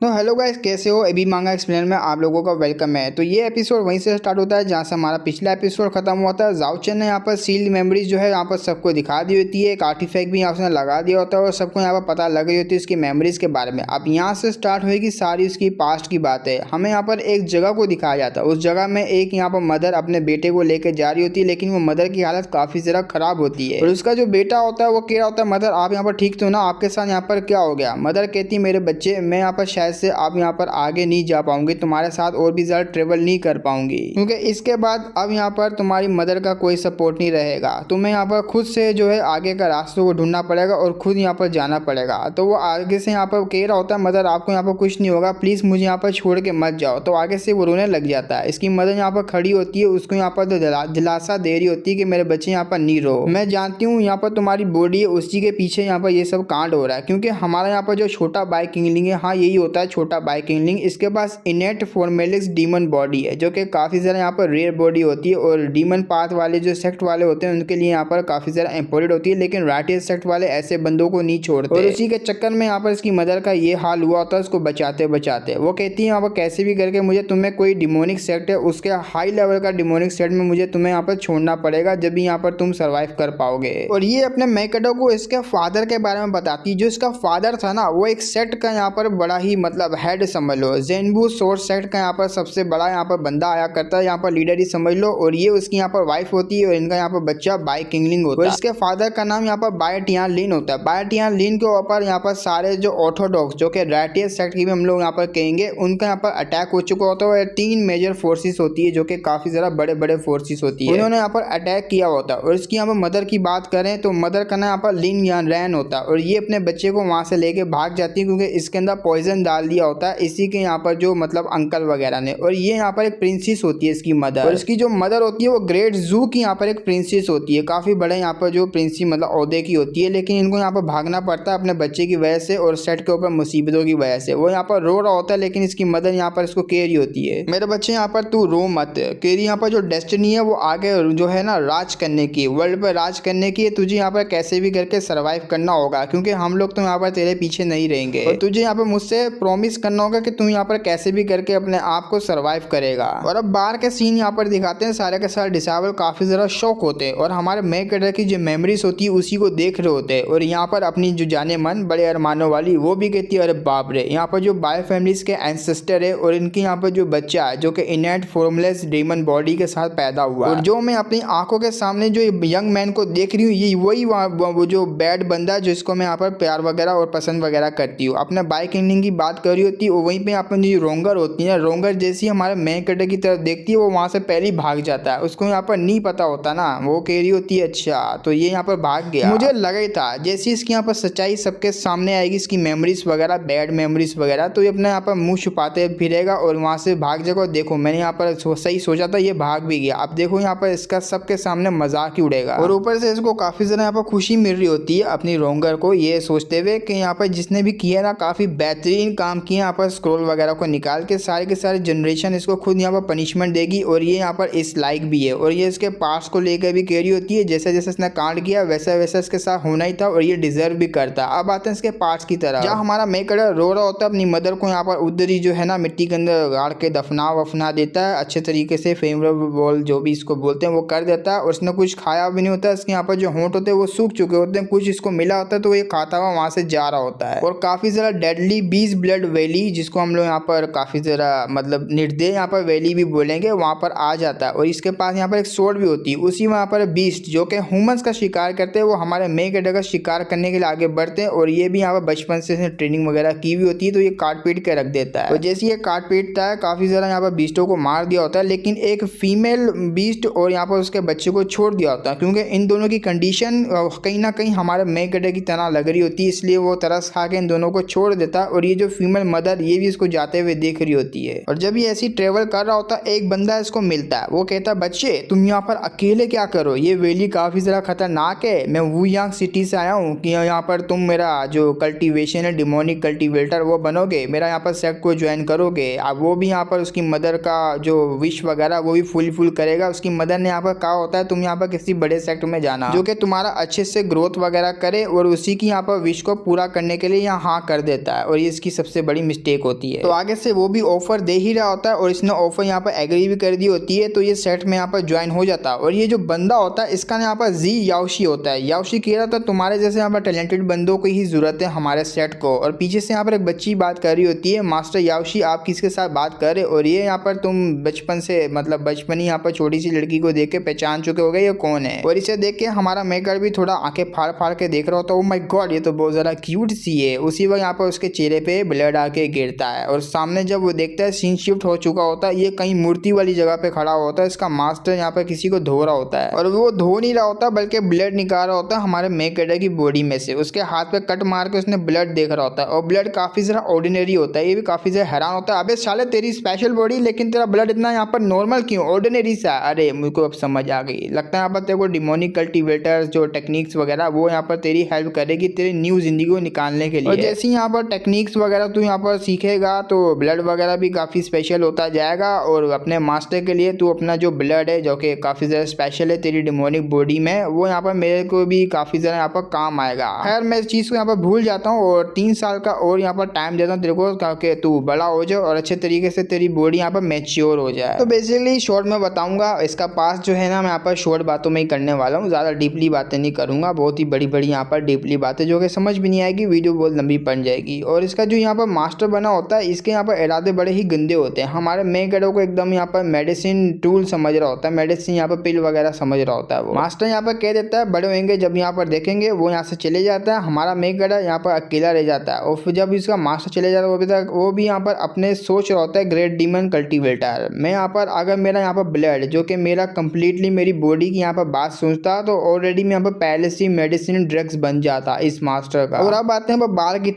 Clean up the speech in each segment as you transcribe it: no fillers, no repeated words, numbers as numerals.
तो hello guys, कैसे हो। अभी मांगा एक्सप्लेन में आप लोगों का वेलकम है। तो ये एपिसोड वहीं से स्टार्ट होता है जहाँ से हमारा पिछला एपिसोड खत्म हुआ था। जाओचन ने यहाँ पर सील्ड मेमोरीज जो है यहाँ पर सबको दिखा दी होती है, एक आर्टिफैक्ट भी यहाँ उसने लगा दिया होता है और सबको यहाँ पर पता लग रही होती है उसकी मेमोरीज के बारे में। अब यहाँ से स्टार्ट होगी सारी उसकी पास्ट की बात है। हमें यहाँ पर एक जगह को दिखाया जाता है, उस जगह में एक यहाँ पर मदर अपने बेटे को लेकर जा रही होती है, लेकिन वो मदर की हालत काफी ज्यादा खराब होती है और उसका जो बेटा होता है वो कह रहा होता है, मदर आप यहाँ पर ठीक तो ना, आपके साथ यहाँ पर क्या हो गया। मदर कहती है, मेरे बच्चे मैं यहाँ पर शायद से आप यहाँ पर आगे नहीं जा पाऊंगी, तुम्हारे साथ और भी ज्यादा ट्रेवल नहीं कर पाऊंगी, क्योंकि इसके बाद अब यहाँ पर तुम्हारी मदर का कोई सपोर्ट नहीं रहेगा। तुम्हें यहाँ पर खुद से जो है आगे का रास्ते को ढूंढना पड़ेगा और खुद यहाँ पर जाना पड़ेगा। तो वो आगे से यहाँ पर कह रहा होता है, मदर आपको यहाँ पर कुछ नहीं होगा, प्लीज मुझे यहाँ पर छोड़ के मत जाओ। तो आगे से वो रोने लग जाता है। इसकी मदर यहाँ पर खड़ी होती है, उसको यहाँ पर दिलासा दे रही होती है कि मेरे बच्चे यहाँ पर नहीं रो, मैं जानती हूँ यहाँ पर तुम्हारी बॉडी है उसी के पीछे यहाँ पर ये सब कांड हो रहा है, क्योंकि हमारा यहाँ पर जो छोटा बाय किंगलिंग है, हाँ यही होता है छोटा बाय किंगलिंग, इसके पास इनेट फॉर्मेलिक्स डीमन बॉडी है जो कि काफी ज्यादा यहाँ पर रेयर बॉडी होती है और डीमन पाथ वाले जो सेक्ट वाले होते हैं उनके लिए यहाँ पर काफी ज्यादा इंपॉर्टेंट होती है, लेकिन राइटियस सेक्ट वाले ऐसे बंदों को नहीं छोड़ते और उसी के चक्कर में यहाँ पर इसकी मदर का ये हाल हुआ होता है उसको बचाते बचाते। वो कहती है यहाँ पर कैसे भी करके मुझे तुम्हें कोई डिमोनिक सेक्ट है उसके हाई लेवल का डिमोनिक सेक्ट में मुझे तुम्हें यहाँ पर छोड़ना पड़ेगा, जब भी यहाँ पर तुम सर्वाइव कर पाओगे। और ये अपने मैकडो को इसके फादर के बारे में बताती है। जो इसका फादर था ना वो एक सेक्ट का यहाँ पर बड़ा ही मतलब हेड समझ लो, ज़ेन्बू सोर्स सेक्ट का यहाँ पर सबसे बड़ा यहाँ पर बंदा आया करता है, यहाँ पर लीडर ही समझ लो। और ये उसकी यहाँ पर वाइफ होती है और इनका यहाँ पर बच्चा बाय किंगलिंग होता है और इसके फादर का नाम यहाँ पर बाय टियान लिन होता है। बाय टियान लिन के ऊपर यहाँ पर सारे जो ऑर्थोडॉक्स जो कि राइटियस सेक्ट की भी हम लोग यहाँ पर कहेंगे उनका यहाँ पर अटैक हो चुका होता है और 3 मेजर फोर्सेस होती है जो कि काफी ज्यादा बड़े बड़े फोर्सेस होती है, उन्होंने यहाँ पर अटैक किया होता है। और इसकी यहाँ पर मदर की बात करें तो मदर का नाम यहाँ पर लिन यान रैन होता है और ये अपने बच्चे को वहां से लेके भाग जाती है क्योंकि इसके अंदर पॉइजन डाल दिया होता है इसी के यहाँ पर जो मतलब अंकल वगैरह ने। और ये यहाँ पर एक प्रिंसेस होती है इसकी मदर, और इसकी जो मदर होती है वो ग्रेट जू की यहाँ पर एक प्रिंसेस होती है, काफी बड़े यहाँ पर जो प्रिंसी मतलब ओहदे की होती है, लेकिन इनको यहाँ पर भागना पड़ता है अपने बच्चे की वजह से और सेट के ऊपर मुसीबतों की वजह से। वो यहाँ पर रो रहा होता है लेकिन इसकी मदर यहाँ पर इसको कह रही होती है, मेरे बच्चे यहाँ पर तू रो मत, कह रही यहाँ पर जो डेस्टिनी है वो आगे जो है ना राज करने की, वर्ल्ड पर राज करने की, तुझे यहाँ पर कैसे भी करके सर्वाइव करना होगा क्योंकि हम लोग तो यहाँ पर तेरे पीछे नहीं रहेंगे और तुझे यहाँ पर मुझसे प्रॉमिस करना होगा कि तुम यहाँ पर कैसे भी करके अपने आप को सर्वाइव करेगा। और अब बाहर के सीन यहाँ पर दिखाते हैं, सारे के सारे डिसेबल काफी ज्यादा शौक होते हैं और हमारे मेन कैरेक्टर की जो मेमोरीज होती है उसी को देख रहे होते हैं। और यहाँ पर अपनी जो जाने मन बड़े अरमानों वाली वो भी कहती है, अरे बाप रे, यहाँ पर जो बाय फैमिलीज के एंसेस्टर है और इनके यहाँ पर जो बच्चा है जो कि इनेट फॉर्मलेस डीमन बॉडी के साथ पैदा हुआ और जो मैं अपनी आंखों के सामने जो यंग मैन को देख रही हूँ ये वही वो जो बैड बंदा जिसको मैं यहाँ पर प्यार वगैरह और पसंद वगैरह करती हूँ। अपने बाय किंगलिंग की बात कर रही होती है और वहीं पे अपनी जो रोंगर होती है, रोंगर जैसी हमारे मेन कैरेक्टर की तरफ देखती है वो वहां से पहले भाग जाता है, उसको यहाँ पर नहीं पता होता ना, वो कह रही होती है अच्छा तो ये यहाँ पर भाग गया। मुझे लगा ही था जैसी इसकी यहाँ पर सच्चाई सबके सामने आएगी, इसकी मेमोरीज वगैरह बैड मेमोरीज वगैरह, तो ये अपने यहाँ पर मुंह छुपाते फिरेगा और वहां से भाग जाएगा। देखो मैंने यहाँ पर सही सोचा था, ये भाग भी गया। अब देखो यहाँ पर इसका सबके सामने मजाक ही उड़ेगा और ऊपर से इसको काफी ज्यादा यहाँ पर खुशी मिल रही होती है अपनी रोंगर को, ये सोचते हुए कि यहाँ पर जिसने भी किया ना काफी बेहतरीन काम किया, यहाँ पर स्क्रोल वगैरह को निकाल के सारे जनरेशन इसको खुद यहाँ पर पनिशमेंट देगी और ये यहाँ पर इस लायक भी है। और ये इसके पास को लेकर भी कह रही होती है जैसे जैसे इसने कांड किया वैसा वैसा इसके साथ होना ही था और ये डिजर्व भी करता। अब आते हैं इसके पार्ट्स की तरह, जहाँ हमारा मेकर रो रहा होता है अपनी मदर को यहाँ पर उधर ही जो है ना मिट्टी के अंदर गाड़ के दफना वफना देता है अच्छे तरीके से, फेमरेबल जो भी इसको बोलते हैं वो कर देता है और उसने कुछ खाया भी नहीं होता। इसके यहाँ पर जो होंठ होते हैं वो सूख चुके होते हैं, कुछ इसको मिला होता है तो ये खाता हुआ वहां से जा रहा होता है। और काफी ज्यादा डेडली बीस ब्लड वैली, जिसको हम लोग यहाँ पर काफी ज्यादा मतलब निर्दय यहाँ पर वैली भी बोलेंगे, वहां पर आ जाता है और इसके पास यहाँ पर एक सोर्ड भी होती है। उसी वहां पर बीस्ट जो कि ह्यूमंस का शिकार करते हैं वो हमारे मेन कैरेक्टर का शिकार करने के लिए आगे बढ़ते हैं और ये भी यहाँ पर बचपन से इसने ट्रेनिंग वगैरह की हुई होती है तो ये काट पीट के रख देता है। और जैसे ये काट पीटता है काफी ज्यादा यहाँ पर बीस्टों को मार दिया होता है, लेकिन एक फीमेल बीस्ट और यहाँ पर उसके बच्चे को छोड़ दिया होता है क्योंकि इन दोनों की कंडीशन कहीं ना कहीं हमारे मेन कैरेक्टर की तरह लग रही होती है, इसलिए वो तरस खा के इन दोनों को छोड़ देता है। और ये जो फीमेल मदर ये भी इसको जाते हुए देख रही होती है और जब ये ऐसी ट्रेवल कर रहा होता है एक बंदा इसको मिलता है, वो कहता है बच्चे तुम यहाँ पर अकेले क्या करो, ये वैली काफी ज्यादा खतरनाक है, मैं वुयांग सिटी से आया हूँ कि यहाँ पर तुम मेरा जो कल्टीवेशन है डिमोनिक कल्टीवेटर वो बनोगे, मेरा यहाँ पर सेक्ट को ज्वाइन करोगे। अब वो भी यहाँ पर उसकी मदर का जो विश वगैरह वो भी फुल करेगा। उसकी मदर ने यहाँ पर कहा होता है तुम यहाँ पर किसी बड़े सेक्ट में जाना जो कि तुम्हारा अच्छे से ग्रोथ वगैरह करे और उसी की यहाँ पर विश को पूरा करने के लिए यहाँ हाँ कर देता है और ये इसकी सबसे सबसे बड़ी मिस्टेक होती है। तो आगे से वो भी ऑफर दे ही रहा होता है और इसने ऑफर यहाँ पर एग्री भी कर दी होती है, तो ये सेट में यहाँ पर ज्वाइन हो जाता है। और ये जो बंदा होता है इसका यहाँ पर जी याओशी होता है। याओशी कह रहा था तुम्हारे जैसे यहाँ पर टैलेंटेड बंदों की ही जरूरत है हमारे सेट को। और पीछे से यहाँ पर एक बच्ची बात कर रही होती है, मास्टर याओशी आप किसके साथ बात कर रहे, और ये यहाँ पर तुम बचपन से मतलब बचपन ही यहाँ पर छोटी सी लड़की को देख के पहचान चुके हो गए ये कौन है। और इसे देख के हमारा मेकर भी थोड़ा आंखें फाड़ फाड़ के देख रहा होता है, ओ माय गॉड ये तो बहुत ज़्यादा क्यूट सी है। उसी वक्त यहाँ पर उसके चेहरे पे ब्लड आके गिरता है और सामने जब वो देखता है सीन शिफ्ट हो चुका होता है, ये कहीं मूर्ति वाली जगह पे खड़ा होता है। इसका मास्टर यहाँ पर किसी को धो रहा होता है और वो धो नहीं रहा होता बल्कि ब्लड निकाल रहा होता है हमारे मेकर की बॉडी में से। उसके हाथ पे कट मार के उसने ब्लड देख रहा होता है और ब्लड काफी ज़रा ऑर्डिनरी होता है। ये भी काफी ज़्यादा हैरान होता है, अबे साले तेरी स्पेशल बॉडी लेकिन तेरा ब्लड इतना यहाँ पर नॉर्मल क्यों, ऑर्डिनरी सा। अरे मुझको अब समझ आ गई, लगता है यहाँ पर तेरे को डिमोनिक कल्टिवेटर्स जो टेक्निक्स वगैरह वो यहाँ पर तेरी हेल्प करेगी तेरी न्यू जिंदगी को निकालने के लिए। और जैसे यहाँ पर टेक्निक्स वगैरह तू यहाँ पर सीखेगा तो ब्लड वगैरह भी काफ़ी स्पेशल होता जाएगा। और अपने मास्टर के लिए तू अपना जो ब्लड है जो कि काफ़ी ज़्यादा स्पेशल है तेरी डिमोनिक बॉडी में, वो यहाँ पर मेरे को भी काफ़ी ज़्यादा यहाँ पर काम आएगा। खैर मैं इस चीज़ को यहाँ पर भूल जाता हूँ और 3 साल का और यहाँ पर टाइम देता हूँ तेरे को ताकि तू बड़ा हो जाए और अच्छे तरीके से तेरी बॉडी यहाँ पर मैच्योर हो जाए। तो बेसिकली शॉर्ट में बताऊँगा, इसका पास जो है ना मैं यहाँ पर शॉर्ट बातों में ही करने वाला हूँ, ज़्यादा डीपली बातें नहीं करूँगा। बहुत ही बड़ी बड़ी यहाँ पर डीपली बातें जो कि समझ भी नहीं आएगी, वीडियो बहुत लंबी बन जाएगी। और इसका जो यहाँ पर मास्टर बना होता है इसके यहाँ पर इरादे बड़े ही गंदे होते हैं। हमारे मेकरों को एकदम यहाँ पर मेडिसिन टूल समझ रहा होता है, मेडिसिन यहाँ पर पिल वगैरह समझ रहा होता है। वो मास्टर यहाँ पर कह देता है बड़े होंगे जब यहाँ पर देखेंगे, वो यहाँ से चले जाता है। हमारा मेकर यहाँ पर अकेला रह जाता है और फिर जब इसका मास्टर चले जाता है वो भी यहाँ पर अपने सोच रहा होता है ग्रेट डीमन कल्टिवेटर। मैं यहाँ पर अगर मेरा यहाँ पर ब्लड जो कि मेरा कंप्लीटली मेरी बॉडी की यहाँ पर बात सोचता तो ऑलरेडी मैं यहाँ पर पहले से मेडिसिन ड्रग्स बन जाता इस मास्टर का। और अब आते हैं बाल की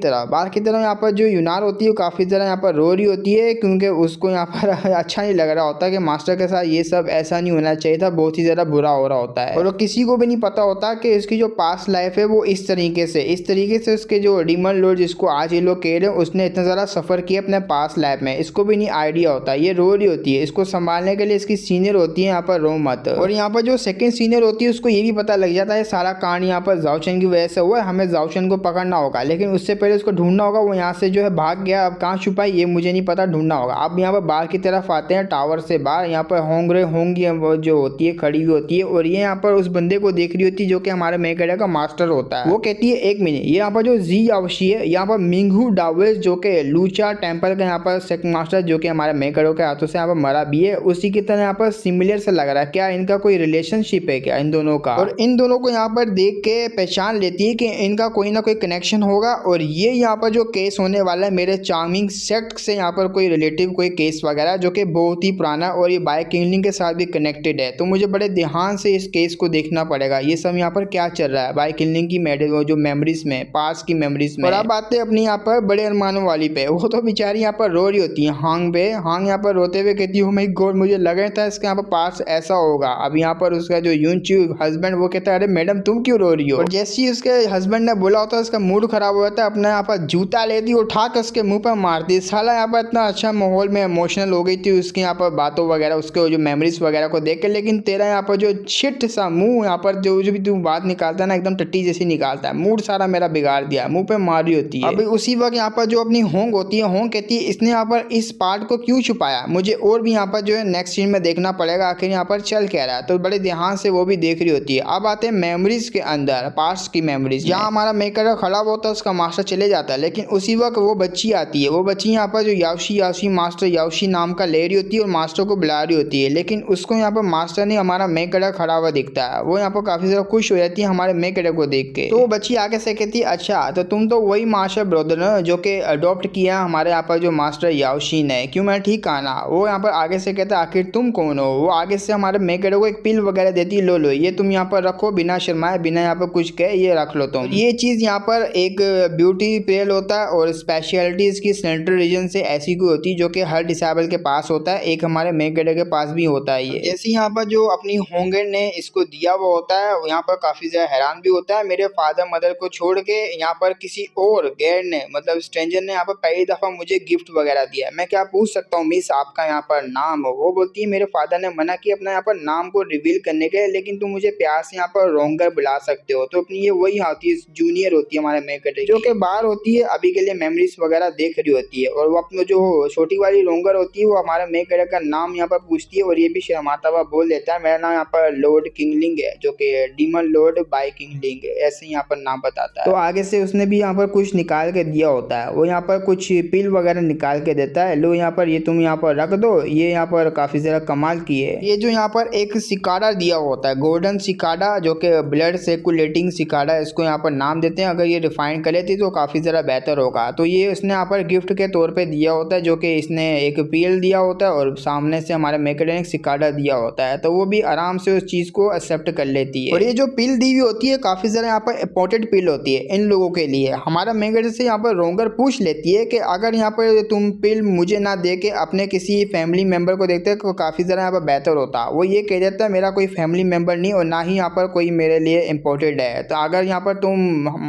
तरह यहाँ पर जो यूनार होती है वो काफ़ी ज़्यादा यहाँ पर रो रही होती है क्योंकि उसको यहाँ पर अच्छा नहीं लग रहा होता कि मास्टर के साथ ये सब ऐसा नहीं होना चाहिए था, बहुत ही ज़्यादा बुरा हो रहा होता है। और किसी को भी नहीं पता होता कि इसकी जो पास्ट लाइफ है वो इस तरीके से उसके जो डीमन लॉर्ड जिसको आज ये लोग कह रहे हैं उसने इतना ज़्यादा सफ़र किया अपने पास्ट लाइफ में, इसको भी नहीं आइडिया होता। ये रो रही होती है, इसको संभालने के लिए इसकी सीनियर होती है यहाँ पर रो मत। और यहाँ पर जो सेकंड सीनियर होती है उसको ये भी पता लग जाता है सारा कांड यहाँ पर जाओचेन की वजह से हुआ है, हमें जाओचेन को पकड़ना होगा, लेकिन उससे पहले उसको ढूंढना होगा। वो यहाँ से जो है भाग गया, अब कहाँ छुपा है ये मुझे नहीं पता, ढूंढना होगा। अब यहाँ पर बाहर की तरफ आते हैं, टावर से बाहर यहाँ पर होंगी जो होती है खड़ी हुई होती है और ये यहाँ पर उस बंदे को देख रही होती है जो कि हमारे मेकड़ा का मास्टर होता है। वो कहती है एक मिनट, ये यहाँ पर जो जी याओशी है यहाँ पर मिंगहू डावेस जो कि लूचा टेम्पल का यहाँ पर सेकंड मास्टर जो कि हमारे मेकड़ों के हाथों से यहाँ पर मरा भी है, उसी की तरह यहाँ पर सिमिलर से लग रहा है। क्या इनका कोई रिलेशनशिप है क्या इन दोनों का? और इन दोनों को यहाँ पर देख के पहचान लेती है कि इनका कोई ना कोई कनेक्शन होगा। और ये यहाँ पर जो केस होने वाला है मेरे चार्मिंग सेक्ट से यहाँ पर कोई रिलेटिव कोई केस वगैरह जो कि बहुत ही पुराना और ये बाय किंगलिंग के साथ भी कनेक्टेड है, तो मुझे बड़े ध्यान से इस केस को देखना पड़ेगा ये सब यहाँ पर क्या चल रहा है बाय किंगलिंग की जो मेमोरीज में, पास की मेमोरीज में। और अब आते हैं अपनी यहाँ पर बड़े अरमानों वाली पे, वो तो बेचारी यहाँ पर रो रही होती है हांग पे। हांग यहाँ पर रोते हुए कहती है माय गॉड मुझे लगा था इसके यहाँ पर पास ऐसा होगा। अब यहाँ पर उसका जो यूनच्यू हस्बैंड वो कहता है अरे मैडम तुम क्यों रो रही हो? और जैसे ही उसके हस्बैंड ने बोला होता है उसका मूड खराब हो जाता है, अपना यहाँ पर जूता लेती उठा कर उसके मुंह पर मारती। साला यहाँ पर इतना अच्छा माहौल में इमोशनल हो गई थी उसके यहाँ पर बातों वगैरह उसके जो मेमोरीज वगैरह को देख के, लेकिन तेरा यहाँ पर जो छिट सा मुंह यहाँ पर जो भी तू बात निकालता है ना एकदम टट्टी जैसी निकालता है, मूड सारा मेरा बिगाड़ दिया, मुंह पे मार रही होती है। अभी उसी वक्त यहाँ पर जो अपनी होंग होती है, होंग कहती है इसने यहाँ पर इस पार्ट को क्यों छुपाया, मुझे और भी यहाँ पर जो है नेक्स्ट सीन में देखना पड़ेगा आखिर यहाँ पर चल क्या रहा है। तो बड़े ध्यान से वो भी देख रही होती है। अब आते हैं मेमोरीज के अंदर, पास्ट की मेमोरीज जहाँ हमारा मेकर खड़ा होता है उसका मास्टर चले जाता है, लेकिन उसी वक्त वो बच्ची आती है। वो बच्ची यहाँ पर जो याओशी मास्टर याओशी नाम का ले रही होती है और मास्टर को बुला रही होती है, लेकिन उसको यहाँ पर मास्टर ने हमारा मेकर खड़ा हुआ दिखता है। वो यहाँ पर काफी ज्यादा खुश हो जाती है हमारे मेकर को देख के। तो वो बच्ची आगे से कहती है अच्छा तो तुम तो वही मास्टर ब्रदर ना जो कि अडॉप्ट किया हमारे यहाँ पर जो मास्टर याओशी ने, क्यों मैं ठीक कहा ना? वो यहाँ पर आगे से कहता है आखिर तुम कौन हो? वो आगे से हमारे मेकर को एक पिल वगैरह देती है, लो ये तुम यहाँ पर रखो बिना शर्माए बिना यहाँ पर कुछ कहे, ये रख लो तुम। ये चीज यहाँ पर एक ब्यूटी पिल होता है और स्पेशलिटी इसकी सेंट्रल रीजन से ऐसी कोई होती है जो कि हर डिसेबल के पास होता है, एक हमारे मेकर के पास भी होता है। ये जैसे यहाँ पर जो अपनी होंगे ने इसको दिया वो होता है, यहाँ पर काफी ज्यादा हैरान भी होता है। मेरे फादर मदर को छोड़ के यहाँ पर किसी और गैर ने मतलब स्ट्रेंजर ने यहाँ पर पहली दफा मुझे गिफ्ट वगैरह दिया है, मैं क्या पूछ सकता हूँ मिस आपका यहाँ पर नाम हो? वो बोलती है मेरे फादर ने मना किया अपना यहाँ पर नाम को रिवील करने के, लेकिन तुम मुझे प्यार से यहाँ पर रोंगर बुला सकते हो। तो अपनी ये वही होती है जूनियर होती है हमारे मेकर जो कि बाहर होती है, अभी के लिए मेमोरी मेमोरीज वगैरह देख रही होती है और वो अपने जो छोटी वाली लोंगर होती है वो हमारे मेन कैरेक्टर का नाम यहाँ पर पूछती है और ये भी शर्माता हुआ बोल देता है मेरा नाम यहाँ पर लॉर्ड किंगलिंग है, जो कि डीमन लॉर्ड बाय किंगलिंग ऐसे यहाँ पर नाम बताता है। तो आगे से उसने भी यहाँ पर कुछ निकाल के दिया होता है, वो यहाँ पर कुछ पिल वगैरह निकाल के देता है, लो यहाँ पर ये तुम यहाँ पर रख दो, ये यहाँ पर काफी ज्यादा कमाल की है। ये जो यहाँ पर एक सिकाड़ा दिया होता है, गोल्डन सिकाड़ा, जो कि ब्लड सर्कुलेटिंग सिकाड़ा, इसको यहाँ पर नाम देते हैं। अगर ये रिफाइन कर लेती तो काफी ज्यादा बेहतर होगा। तो ये उसने यहाँ पर गिफ्ट के तौर पे दिया होता है, जो कि इसने एक पील दिया होता है और सामने से हमारे मैकेडेनिक सिकाड़ा दिया होता है, तो वो भी आराम से उस चीज को एक्सेप्ट कर लेती है। और ये जो पिल दी हुई होती है काफी ज्यादा यहाँ पर इंपॉर्टेंट पिल होती है इन लोगों के लिए। हमारा मैकेडेनिक से यहाँ पर रोंगर पूछ लेती है कि अगर यहाँ पर तुम पिल मुझे ना दे के अपने किसी फैमिली मेंबर को देखते तो काफी ज्यादा यहाँ पर बेहतर होता। वो ये कह देता है मेरा कोई फैमिली मेंबर नहीं और ना ही यहाँ पर कोई मेरे लिए इम्पोर्टेंट है, तो अगर यहाँ पर तुम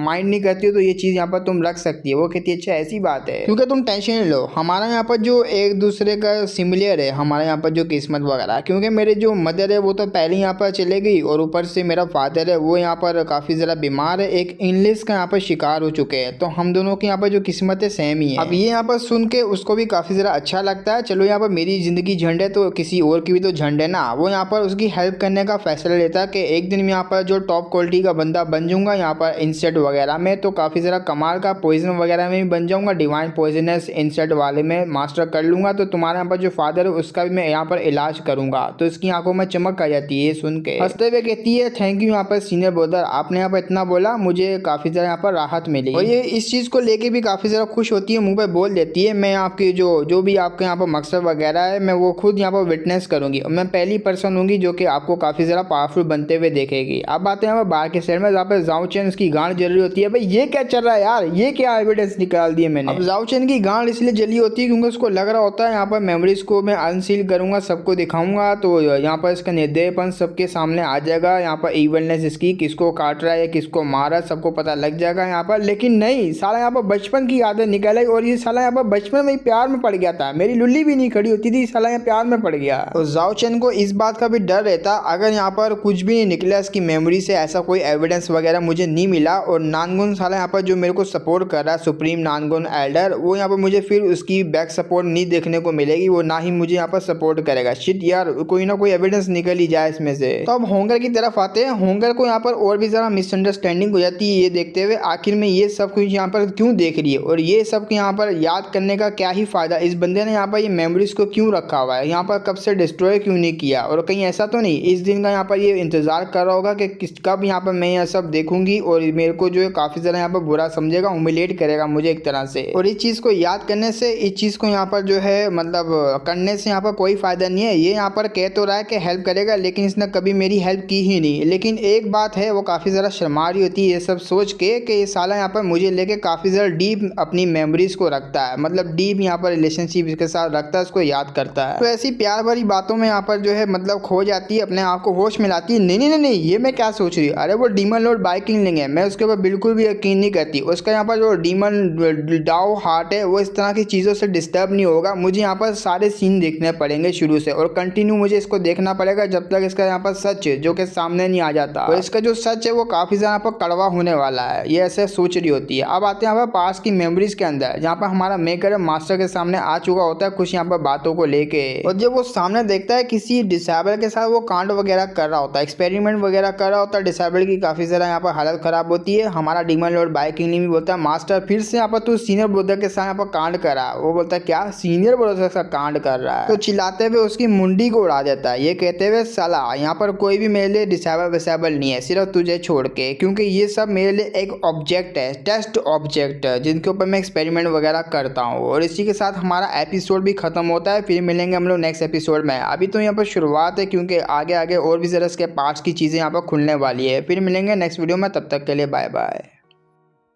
माइंड नहीं करती हो तो ये चीज यहाँ पर तुम रख सकती है। वो कहती है अच्छा ऐसी बात है, क्योंकि तुम टेंशन नहीं लो, हमारा यहाँ पर जो एक दूसरे का सिमिलर है, हमारा यहाँ पर जो किस्मत वगैरह, क्योंकि मेरे जो मदर है वो तो पहले यहाँ पर चले गई और ऊपर से मेरा फादर है वो यहाँ पर काफी ज्यादा बीमार है, एक इलनेस का यहाँ पर शिकार हो चुके हैं, तो हम दोनों की यहाँ पर जो किस्मत है सेम ही है। अब ये यहाँ पर सुन के उसको भी काफी ज्यादा अच्छा लगता है, चलो यहाँ पर मेरी जिंदगी झंड है तो किसी और की भी तो झंड है ना। वो यहाँ पर उसकी हेल्प करने का फैसला लेता है कि एक दिन मैं यहाँ पर जो टॉप क्वालिटी का बंदा बन जाऊंगा यहाँ पर इंसेक्ट वगैरह में, तो काफी ज्यादा कमाल का पॉइजन वगैरह में भी बन जाऊंगा, डिवाइन पॉइजनस इंसेक्ट वाले में मास्टर कर लूंगा, तो तुम्हारे यहाँ पर जो फादर है उसका भी मैं यहाँ पर इलाज करूंगा। तो इसकी आंखों में चमक आ जाती है, सुन के हंसते हुए कहती है थैंक यू यहाँ पर सीनियर ब्रदर, आपने यहाँ पर इतना बोला, मुझे काफी ज्यादा यहाँ पर राहत मिली। और ये इस चीज को लेके भी काफी ज्यादा खुश होती है, मुंह पे बोल देती है मैं आपकी जो भी आपके यहाँ पर मकसद वगैरह है मैं वो खुद यहाँ पर विटनेस करूंगी और मैं पहली पर्सन होंगी जो कि आपको काफी ज्यादा पावरफुल बनते हुए देखेगी। अब बात है यहाँ पर बाहर के साइड में जहाँ पर जाओ चैन उसकी गांड जल रही होती है। भाई ये क्या चल रहा है यार, ये क्या एविडेंस निकाल दिए मैंने। अब जाओ चैन की गांड इसलिए जली होती है क्योंकि उसको लग रहा होता है यहाँ पर मेमोरीज को मैं अनसील करूंगा, सबको दिखाऊंगा, तो यहाँ पर इसका निर्दयपन सबके सामने आ जाएगा, यहाँ पर इवलनेस इसकी किसको काट रहा है किसको मारा सबको पता लग जाएगा यहाँ पर। लेकिन नहीं, साला यहाँ पर बचपन की यादें निकल आई और ये साला यहाँ पर बचपन में प्यार में पड़ गया था, मेरी लुल्ली भी नहीं खड़ी होती थी, साला यहाँ प्यार में पड़ गया। तो जाओ चैन को इस बात का भी डर रहता अगर यहाँ पर कुछ भी नहीं निकला इसकी मेमोरी से, ऐसा कोई एविडेंस वगैरह मुझे नहीं मिला और नानगुन साला यहाँ पर जो मेरे को सपोर्ट कर रहा है सुप्रीम नानगुन एल्डर, वो यहाँ पर मुझे फिर उसकी बैक सपोर्ट नहीं देखने को मिलेगी, वो ना ही मुझे यहाँ पर सपोर्ट करेगा। शिट यार, कोई ना कोई एविडेंस निकल ही जाए इसमें से। तो अब होंगर की तरफ आते हैं। होंगर को यहाँ पर और भी ज़्यादा मिसअंडरस्टैंडिंग हो जाती है ये देखते हुए आखिर में ये सब कुछ यहाँ पर क्यों देख रही है और ये सब यहाँ पर याद करने का क्या ही फायदा, इस बंदे ने यहाँ पर ये मेमोरीज को क्यों रखा हुआ है, यहाँ पर कब से डिस्ट्रॉय क्यों नहीं किया, और कहीं ऐसा तो नहीं इस दिन का यहाँ पर ये इंतजार कर रहा होगा कि कब यहाँ पर मैं यह सब देखूंगी और मेरे को जो है काफी ज़्यादा यहाँ पर बुरा समझेगा, ह्यूमिलेट करेगा मुझे एक तरह से। और इस चीज़ को याद करने से, इस चीज़ को यहाँ पर जो है मतलब करने से यहाँ पर कोई फायदा नहीं है। ये यहाँ पर कह तो रहा है कि हेल्प करेगा लेकिन इसने कभी मेरी हेल्प की ही नहीं। लेकिन एक बात है, वो काफ़ी ज़्यादा शर्मा रही होती है ये सब सोच के कि ये साला यहाँ पर मुझे लेके काफ़ी ज़्यादा डीप अपनी मेमोरीज को रखता है, मतलब डीप यहाँ पर रिलेशनशिप इसके साथ रखता है, उसको याद करता है। तो ऐसी प्यार भरी बातों में यहाँ पर जो है मतलब खो जाती है, अपने आप को होश में लाती है। नहीं नहीं नहीं, ये मैं क्या सोच रही हूँ, अरे वो डीमन लॉर्ड बाय किंगलिंग है, मैं उसके ऊपर बिल्कुल भी यकीन नहीं करती। उसका यहाँ पर जो डीमन डाओ हार्ट है वो इस तरह की चीज़ों से डिस्टर्ब नहीं होगा। मुझे यहाँ पर सारे सीन देखने पड़ेंगे शुरू से और कंटिन्यू मुझे इसको देखना पड़ेगा जब तक इसका यहाँ पर सच जो कि सामने नहीं आ जाता। और इसका जो सच है वो काफ़ी ज़्यादा यहाँ पर कड़वा होने वाला है, ये ऐसे सोच रही होती है। अब आते हैं यहाँ पर पास की मेमोरीज के अंदर, जहाँ पर हमारा मेकर मास्टर के सामने आ चुका होता है कुछ यहाँ पर बातों को लेके, और जब वो सामने देखता है किसी डिसेबल के साथ वो कांड वगैरह कर रहा होता है, एक्सपेरिमेंट वगैरह कर रहा होता है, डिसेबल की काफ़ी ज़्यादा यहाँ पर हालत खराब होती है। हमारा डीमन लॉर्ड बाय किंगलिंग भी बोलता है मास्टर फिर से यहाँ पर तू सीनियर ब्रदर के साथ यहाँ पर कांड करा। वो बोलता है क्या सीनियर ब्रदर के साथ कांड कर रहा है, तो चिल्लाते हुए उसकी मुंडी को उड़ा देता है, ये कहते हुए साला यहाँ पर कोई भी मेरे लिए डिसेबल विसेबल नहीं है सिर्फ तुझे छोड़ के, क्योंकि ये सब मेरे लिए एक ऑब्जेक्ट है, टेस्ट ऑब्जेक्ट जिनके ऊपर मैं एक्सपेरिमेंट वगैरह करता हूँ। और इसी के साथ हमारा एपिसोड भी खत्म होता है, फिर मिलेंगे हम लोग नेक्स्ट एपिसोड में। अभी तो यहाँ पर शुरुआत है क्योंकि आगे आगे और भी ज़रा इसके पार्ट्स की चीज़ें यहाँ पर खुलने वाली है। फिर मिलेंगे नेक्स्ट वीडियो में, तब तक के लिए बाय बाय।